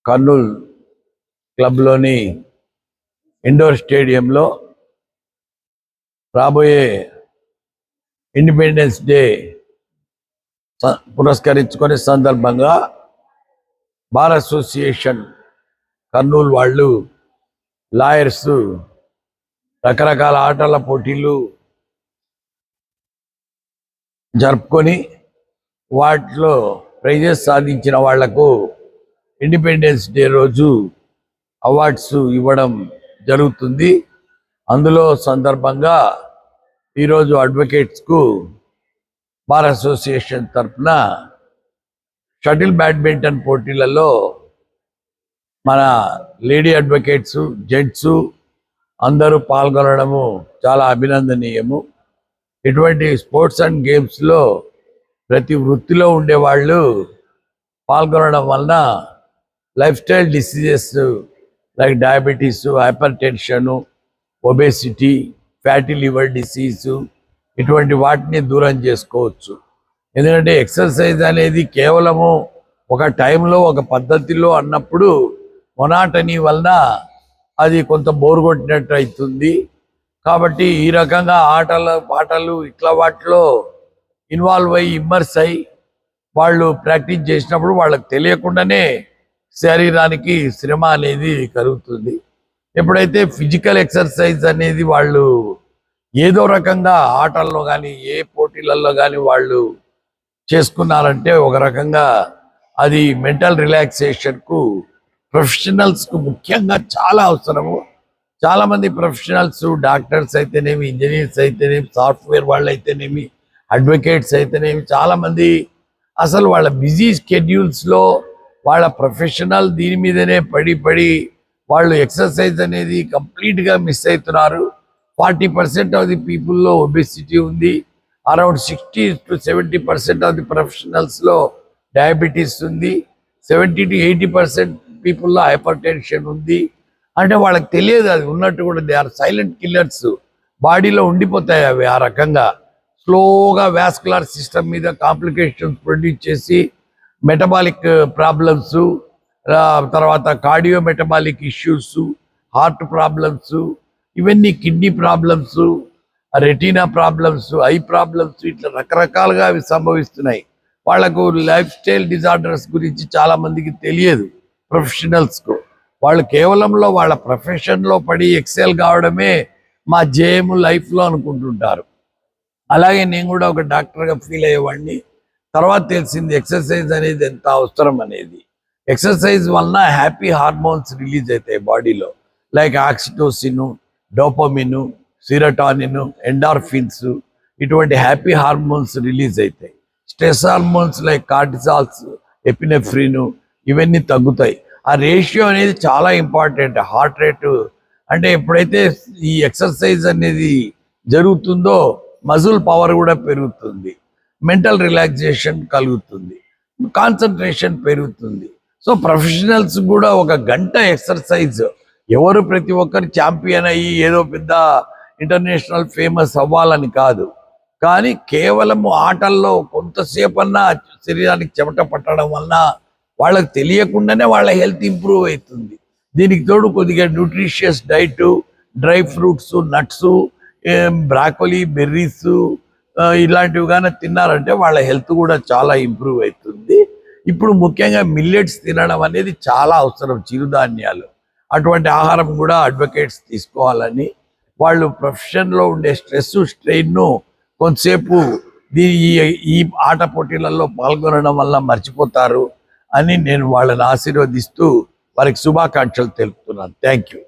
Kurnool క్లబ్లోని indoor స్టేడియంలో రాబోయే independence day పురస్కరించుకునే సందర్భంగా బార్ అసోసియేషన్ కర్నూలు వాళ్ళు, లాయర్స్ రకరకాల ఆటల పోటీలు జరుపుకొని వాటిలో ప్రైజెస్ సాధించిన వాళ్లకు ఇండిపెండెన్స్ డే రోజు అవార్డ్స్ ఇవ్వడం జరుగుతుంది. అందులో సందర్భంగా ఈరోజు అడ్వకేట్స్కు బార్ అసోసియేషన్ తరఫున షటిల్ బ్యాడ్మింటన్ పోటీలలో మన లేడీ అడ్వకేట్స్, జెంట్స్ అందరూ పాల్గొనడము చాలా అభినందనీయము. ఇటువంటి స్పోర్ట్స్ అండ్ గేమ్స్లో ప్రతి వృత్తిలో ఉండేవాళ్ళు పాల్గొనడం వలన life style diseases like diabetes, hyper tension, obesity, fatty liver disease ఇటువంటి వాటిని దూరం చేసుకోవచ్చు. ఎందుకంటే ఎక్సర్సైజ్ అనేది కేవలము ఒక టైంలో ఒక పద్ధతిలో అన్నప్పుడు మొనాటనీ వలన అది కొంత బోరు కొట్టినట్టు అవుతుంది. కాబట్టి ఈ రకంగా ఆటలు పాటలు ఇట్లా వాటిలో ఇన్వాల్వ్ అయ్యి ఇమ్మర్స్ అయ్యి వాళ్ళు ప్రాక్టీస్ చేసినప్పుడు వాళ్ళకి తెలియకుండానే శరీరానికి శ్రమ అనేది కలుగుతుంది. ఎప్పుడైతే ఫిజికల్ ఎక్సర్సైజ్ అనేది వాళ్ళు ఏదో రకంగా ఆటల్లో కానీ ఏ పోటీలలో కానీ వాళ్ళు చేసుకున్నారంటే ఒక రకంగా అది మెంటల్ రిలాక్సేషన్కు ప్రొఫెషనల్స్కు ముఖ్యంగా చాలా అవసరము. చాలామంది ప్రొఫెషనల్స్, డాక్టర్స్ అయితేనేమి, ఇంజనీర్స్ అయితేనేమి, సాఫ్ట్వేర్ వాళ్ళు అయితేనేమి, అడ్వకేట్స్ అయితేనేమి, చాలామంది అసలు వాళ్ళ బిజీ స్కెడ్యూల్స్లో వాళ్ళ ప్రొఫెషనల్ దీని మీదనే పడి వాళ్ళు ఎక్సర్సైజ్ అనేది కంప్లీట్గా మిస్ అవుతున్నారు. 40% ఆఫ్ ది పీపుల్లో ఒబెసిటీ ఉంది. అరౌండ్ 60 to 70% ఆఫ్ ది ప్రొఫెషనల్స్లో డయాబెటీస్ ఉంది. 70 to 80% పీపుల్లో హైపర్ టెన్షన్ ఉంది. అంటే వాళ్ళకి తెలియదు అది ఉన్నట్టు కూడా. They are silent killers. బాడీలో ఉండిపోతాయి అవి. ఆ రకంగా స్లోగా వాస్కులర్ సిస్టమ్ మీద కాంప్లికేషన్స్ ప్రొడ్యూస్ చేసి మెటబాలిక్ ప్రాబ్లమ్స్, తర్వాత cardio metabolic issues, heart problems, ఇవన్నీ kidney problems, retina problems, eye problems, ఇట్లా రకరకాలుగా అవి సంభవిస్తున్నాయి. వాళ్లకు లైఫ్ స్టైల్ డిజార్డర్స్ గురించి చాలామందికి తెలియదు. ప్రొఫెషనల్స్కు వాళ్ళు కేవలంలో వాళ్ళ ప్రొఫెషన్లో పడి ఎక్సెల్ కావడమే మా జేఎం లైఫ్లో అనుకుంటుంటారు. అలాగే నేను కూడా ఒక డాక్టర్గా ఫీల్ అయ్యేవాడిని. తర్వాత తెలిసింది ఎక్సర్సైజ్ అనేది ఎంత అవసరం అనేది. ఎక్సర్సైజ్ వలన హ్యాపీ హార్మోన్స్ రిలీజ్ అవుతాయి బాడీలో, లైక్ ఆక్సిటోసిన్, డోపమిన్, సిరటానిన్, ఎండార్ఫిన్స్, ఇటువంటి హ్యాపీ హార్మోన్స్ రిలీజ్ అవుతాయి. Stress hormones like cortisols, epinephrine ఇవన్నీ తగ్గుతాయి. ఆ రేషియో అనేది చాలా ఇంపార్టెంట్. హార్ట్ రేటు అంటే ఎప్పుడైతే ఈ ఎక్సర్సైజ్ అనేది జరుగుతుందో మజిల్ పవర్ కూడా పెరుగుతుంది, మెంటల్ రిలాక్సేషన్ కలుగుతుంది, కాన్సన్ట్రేషన్ పెరుగుతుంది. సో ప్రొఫెషనల్స్ కూడా ఒక గంట ఎక్సర్సైజ్, ఎవరు ప్రతి ఒక్కరు ఛాంపియన్ అయ్యి ఏదో పెద్ద ఇంటర్నేషనల్ ఫేమస్ అవ్వాలని కాదు, కానీ కేవలం ఆటల్లో కొంతసేపన్నా శరీరానికి చెమట పట్టడం వలన వాళ్ళకి తెలియకుండానే వాళ్ళ హెల్త్ ఇంప్రూవ్ అవుతుంది. దీనికి తోడు కొద్దిగా nutritious diet, dry fruits, nuts, broccoli, berries ఇలాంటివి కానీ తిన్నారంటే వాళ్ళ హెల్త్ కూడా చాలా ఇంప్రూవ్ అవుతుంది. ఇప్పుడు ముఖ్యంగా మిల్లెట్స్ తినడం అనేది చాలా అవసరం, చిరుధాన్యాలు. అటువంటి ఆహారం కూడా అడ్వకేట్స్ తీసుకోవాలని, వాళ్ళు ప్రొఫెషన్లో ఉండే స్ట్రెస్, స్ట్రెయిన్ను కొంతసేపు ఈ ఆట పోటీలలో పాల్గొనడం వల్ల మర్చిపోతారు అని నేను వాళ్ళని ఆశీర్వదిస్తూ వారికి శుభాకాంక్షలు తెలుపుతున్నాను. Thank you.